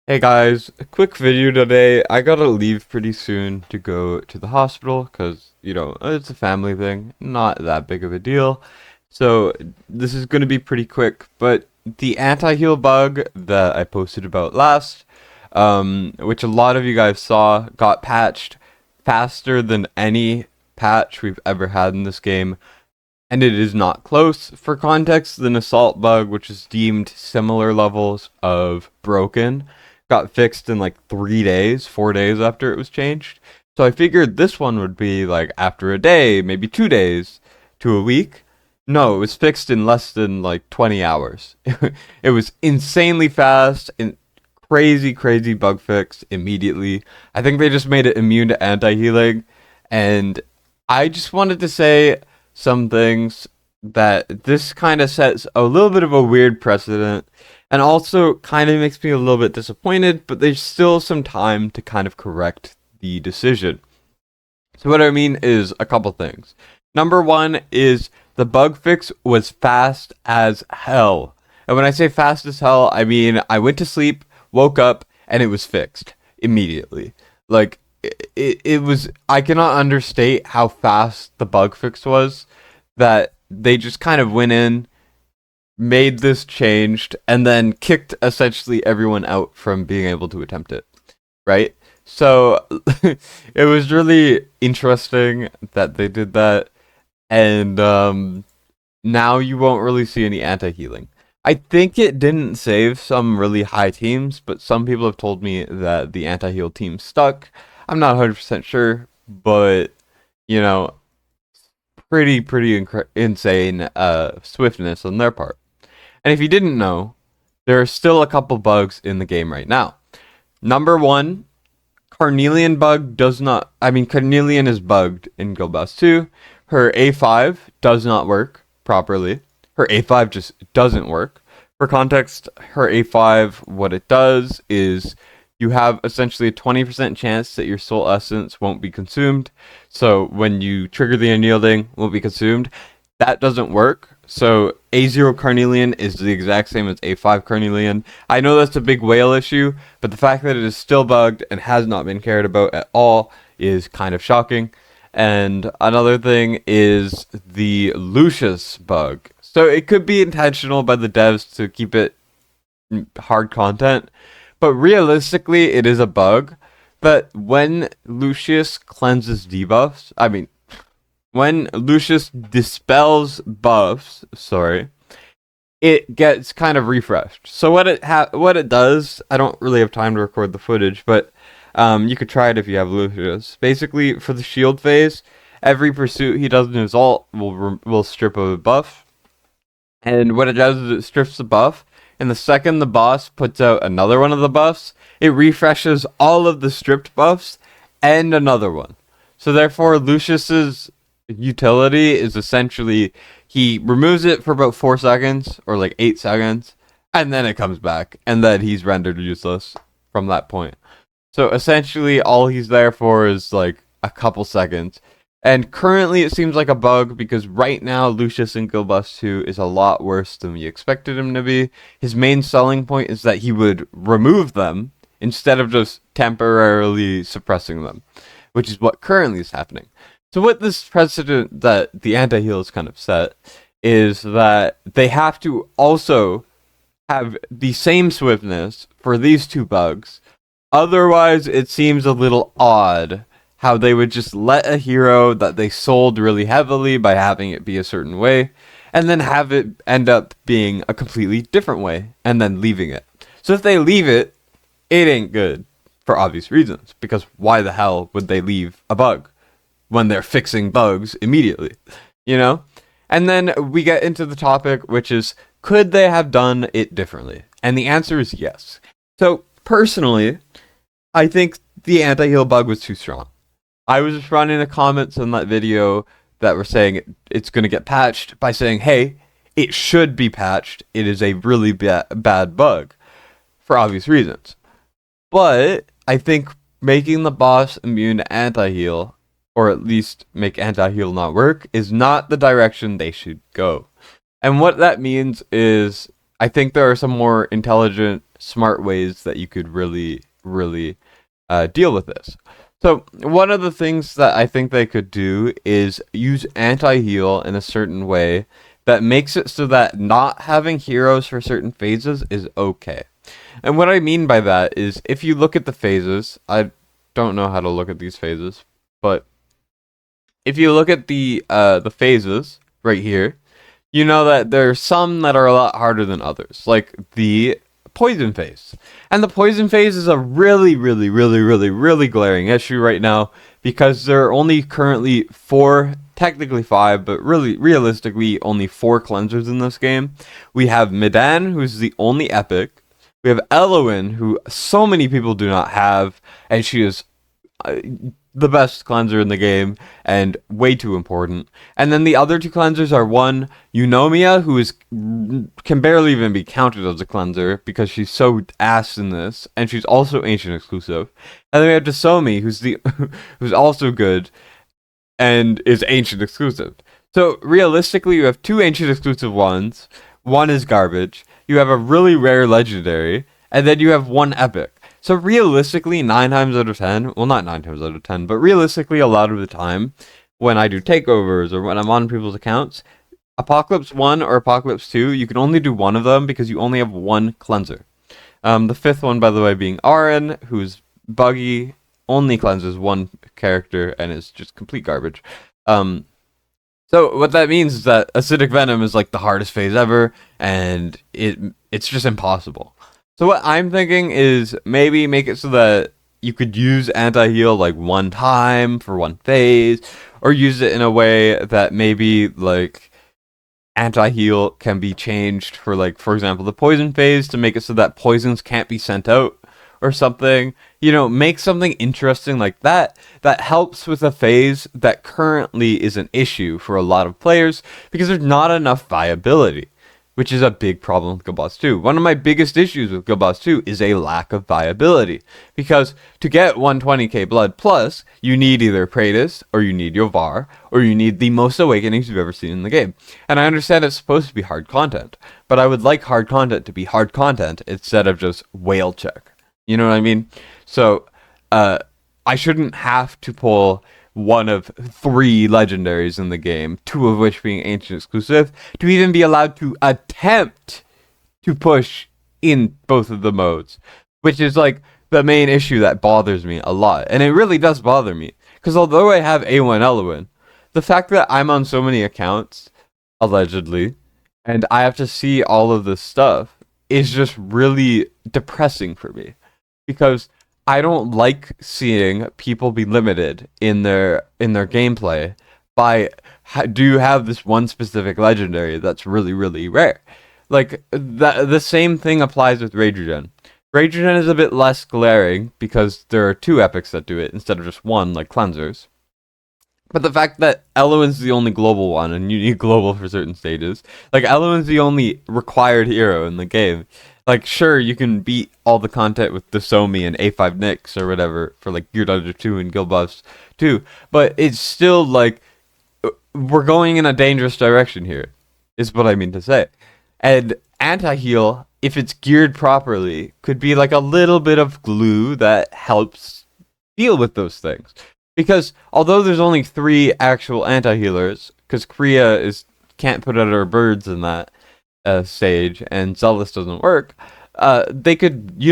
Hey guys, a quick video today. I gotta leave pretty soon to go to the hospital because, it's a family thing, not that big of a deal. So, this is gonna be pretty quick, but the anti-heal bug that I posted about last, which a lot of you guys saw, got patched faster than any patch we've ever had in this game, and it is not close. For context, the assault bug, which is deemed similar levels of broken, got fixed in like 3 days, 4 days after it was changed. So I figured this one would be like after a day, maybe 2 days to a week. No, it was fixed in less than like 20 hours. It was insanely fast and crazy, crazy bug fix immediately. I think they just made it immune to anti-healing. And I just wanted to say some things that this kind of sets a little bit of a weird precedent and also kind of makes me a little bit disappointed, but there's still some time to kind of correct the decision. So what I mean is a couple things. Number one is the bug fix was fast as hell. And when I say fast as hell, I mean I went to sleep, woke up, and it was fixed immediately. Like it was, I cannot understate how fast the bug fix was, that they just kind of went in, made this changed, and then kicked essentially everyone out from being able to attempt it, right? So it was really interesting that they did that, and now you won't really see any anti-healing. I think it didn't save some really high teams, but some people have told me that the anti-heal team stuck. I'm not 100% sure, but you know, pretty insane swiftness on their part. And if you didn't know, there are still a couple bugs in the game right now. Number one, Carnelian bug does not. I mean, Carnelian is bugged in Guild Boss 2. Her A5 does not work properly. Her A5 just doesn't work. For context, her A5, what it does is you have essentially a 20% chance that your soul essence won't be consumed. So when you trigger the unyielding, it won't be consumed. That doesn't work. So A0 Carnelian is the exact same as A5 Carnelian. I know that's a big whale issue, but the fact that it is still bugged and has not been cared about at all is kind of shocking. And another thing is the Lucius bug. So it could be intentional by the devs to keep it hard content, but realistically it is a bug that when Lucius cleanses debuffs, when Lucius dispels buffs, it gets kind of refreshed. So what it does, I don't really have time to record the footage, but you could try it if you have Lucius. Basically, for the shield phase, every pursuit he does in his ult will strip a buff, and what it does is it strips the buff. And the second the boss puts out another one of the buffs, it refreshes all of the stripped buffs and another one. So therefore, Lucius's utility is essentially he removes it for about 4 seconds or like 8 seconds, and then it comes back, and then he's rendered useless from that point. So essentially, all he's there for is like a couple seconds. And currently, it seems like a bug because right now, Lucius in Guild Boss 2 is a lot worse than we expected him to be. His main selling point is that he would remove them instead of just temporarily suppressing them, which is what currently is happening. So what this precedent that the anti-heal is kind of set is that they have to also have the same swiftness for these two bugs. Otherwise, it seems a little odd how they would just let a hero that they sold really heavily by having it be a certain way, and then have it end up being a completely different way, and then leaving it. So if they leave it, it ain't good, for obvious reasons, because why the hell would they leave a bug when they're fixing bugs immediately, you know? And then we get into the topic, which is, could they have done it differently? And the answer is yes. So, personally, I think the anti-heal bug was too strong. I was responding to comments on that video that were saying it's going to get patched by saying, hey, it should be patched. It is a really bad bug for obvious reasons. But I think making the boss immune to anti-heal, or at least make anti-heal not work, is not the direction they should go. And what that means is I think there are some more intelligent smart ways that you could really deal with this. So one of the things that I think they could do is use anti-heal in a certain way that makes it so that not having heroes for certain phases is okay. And what I mean by that is if you look at the phases, I don't know how to look at these phases, but if you look at the phases right here, you know that there are some that are a lot harder than others, like the poison phase. And the poison phase is a really glaring issue right now because there are only currently four, technically five, but really realistically only four cleansers in this game. We have Midan, who's the only epic. We have Elowen, who so many people do not have, and she is uh, the best cleanser in the game and way too important. And then the other two cleansers are one Eunomia, who is can barely even be counted as a cleanser because she's so ass in this, and she's also ancient exclusive. And then we have Desomi, who's the who's also good and is ancient exclusive. So realistically, you have two ancient exclusive ones. One is garbage. You have a really rare legendary, and then you have one epic. So realistically, 9 times out of 10, well, not 9 times out of 10, but realistically, a lot of the time, when I do takeovers or when I'm on people's accounts, Apocalypse 1 or Apocalypse 2, you can only do one of them because you only have one cleanser. The fifth one, by the way, being Arin, who's buggy, only cleanses one character and is just complete garbage. So what that means is that Acidic Venom is like the hardest phase ever, and it's just impossible. So what I'm thinking is maybe make it so that you could use anti-heal like one time for one phase, or use it in a way that maybe like anti-heal can be changed for like, for example, the poison phase to make it so that poisons can't be sent out or something. You know, make something interesting like that that helps with a phase that currently is an issue for a lot of players because there's not enough viability, which is a big problem with Guild Boss 2. One of my biggest issues with Guild Boss 2 is a lack of viability. Because to get 120k blood plus, you need either Praetus, or you need Yovar, or you need the most awakenings you've ever seen in the game. And I understand it's supposed to be hard content, but I would like hard content to be hard content instead of just whale check. You know what I mean? So, I shouldn't have to pull one of 3 legendaries in the game, 2 of which being ancient exclusive, to even be allowed to attempt to push in both of the modes, which is like the main issue that bothers me a lot. And it really does bother me, because although I have A1 Elowen, the fact that I'm on so many accounts, allegedly, and I have to see all of this stuff is just really depressing for me, because I don't like seeing people be limited in their gameplay by do you have this one specific legendary that's really rare. Like the same thing applies with Rage Regen. Rage Regen is a bit less glaring because there are 2 epics that do it instead of just one like cleansers. But the fact that Elowen's the only global one, and you need global for certain stages, like Elowen's the only required hero in the game. Like, sure, you can beat all the content with Desomi and A5 Nyx or whatever for like Gear Dodger 2 and Guild Buffs 2, but it's still like we're going in a dangerous direction here, is what I mean to say. And anti-heal, if it's geared properly, could be like a little bit of glue that helps deal with those things. Because although there's only 3 actual anti-healers, because Kriya can't put out her birds in that stage, and Zealous doesn't work, they could,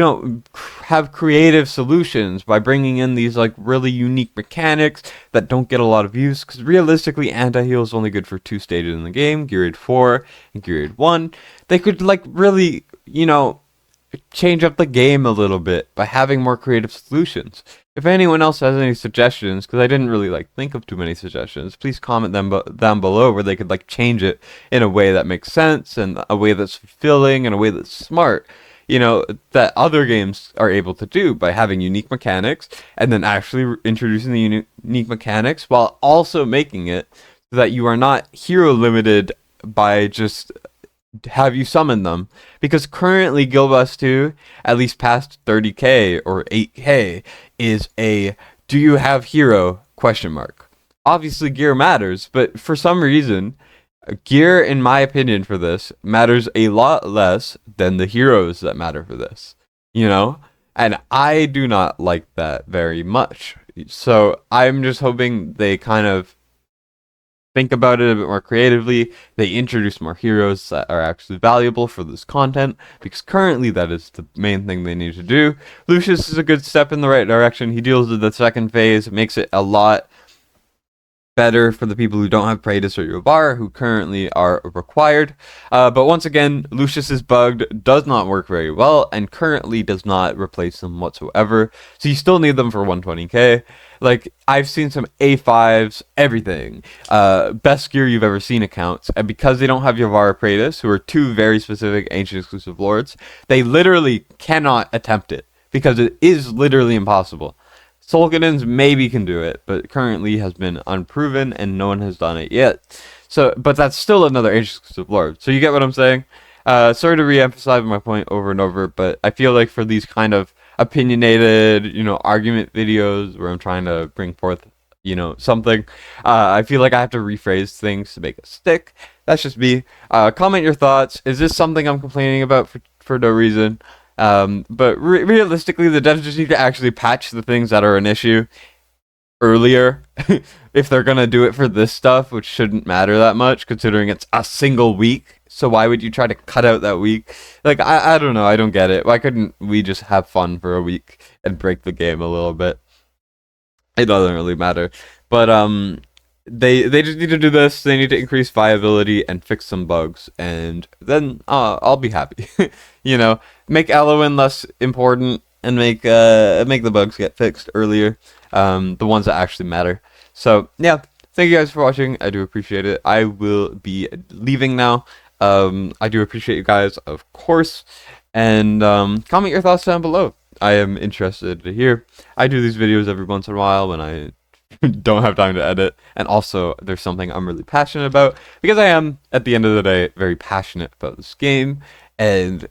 have creative solutions by bringing in these like really unique mechanics that don't get a lot of use. Because realistically, anti-heal is only good for 2 stages in the game, Gear 4 and Gear 1. They could like really, change up the game a little bit by having more creative solutions. If anyone else has any suggestions, because I didn't really think of too many suggestions, please comment them down below where they could change it in a way that makes sense and a way that's fulfilling and a way that's smart. That other games are able to do by having unique mechanics and then actually introducing the unique mechanics while also making it so that you are not hero limited by just have you summon them, because currently Guild Boss 2, at least past 30k or 8k, is a do you have hero question mark. Obviously gear matters, but for some reason gear, in my opinion, for this matters a lot less than the heroes that matter for this. you know? And I do not like that very much. So I'm just hoping they kind of think about it a bit more creatively. They introduce more heroes that are actually valuable for this content, because currently that is the main thing they need to do. Lucius is a good step in the right direction. He deals with the second phase, makes it a lot better for the people who don't have Praetus or Yobar, who currently are required. But once again, Lucius is bugged, does not work very well, and currently does not replace them whatsoever. So you still need them for 120k. Like, I've seen some A5s, everything. Best gear you've ever seen accounts. And because they don't have Yovar Praetus, who are two very specific ancient exclusive lords, they literally cannot attempt it, because it is literally impossible. Solgadin's maybe can do it, but currently has been unproven and no one has done it yet. So, but that's still another exclusive lord. So you get what I'm saying? Sorry to re-emphasize my point over and over, but I feel like for these kind of opinionated, argument videos where I'm trying to bring forth, something, I feel like I have to rephrase things to make it stick. That's just me. Comment your thoughts. Is this something I'm complaining about for no reason? But realistically, the devs just need to actually patch the things that are an issue earlier if they're gonna do it for this stuff, which shouldn't matter that much considering it's a single week. So why would you try to cut out that week? Like, I don't know, I don't get it. Why couldn't we just have fun for a week and break the game a little bit? It doesn't really matter. But they just need to do this. They need to increase viability and fix some bugs, and then I'll be happy. Make Elowen less important and make the bugs get fixed earlier. The ones that actually matter. So yeah, thank you guys for watching. I do appreciate it. I will be leaving now. I do appreciate you guys, of course, and comment your thoughts down below. I am interested to hear. I do these videos every once in a while when I don't have time to edit, and also there's something I'm really passionate about, because I am, at the end of the day, very passionate about this game, and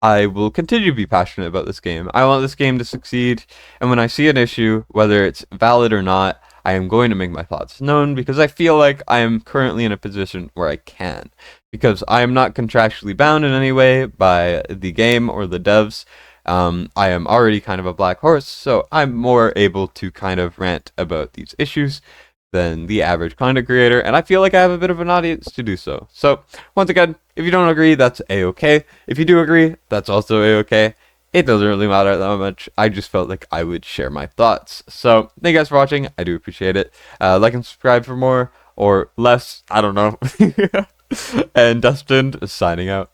I will continue to be passionate about this game. I want this game to succeed, and when I see an issue, whether it's valid or not, I am going to make my thoughts known, because I feel like I am currently in a position where I can, because I am not contractually bound in any way by the game or the devs. I am already kind of a black horse, so I'm more able to kind of rant about these issues than the average content creator, and I feel like I have a bit of an audience to do so. So, once again, if you don't agree, that's a-okay. If you do agree, that's also a-okay. It doesn't really matter that much. I just felt like I would share my thoughts. So, thank you guys for watching. I do appreciate it. Like and subscribe for more, or less, I don't know. And Destined is signing out.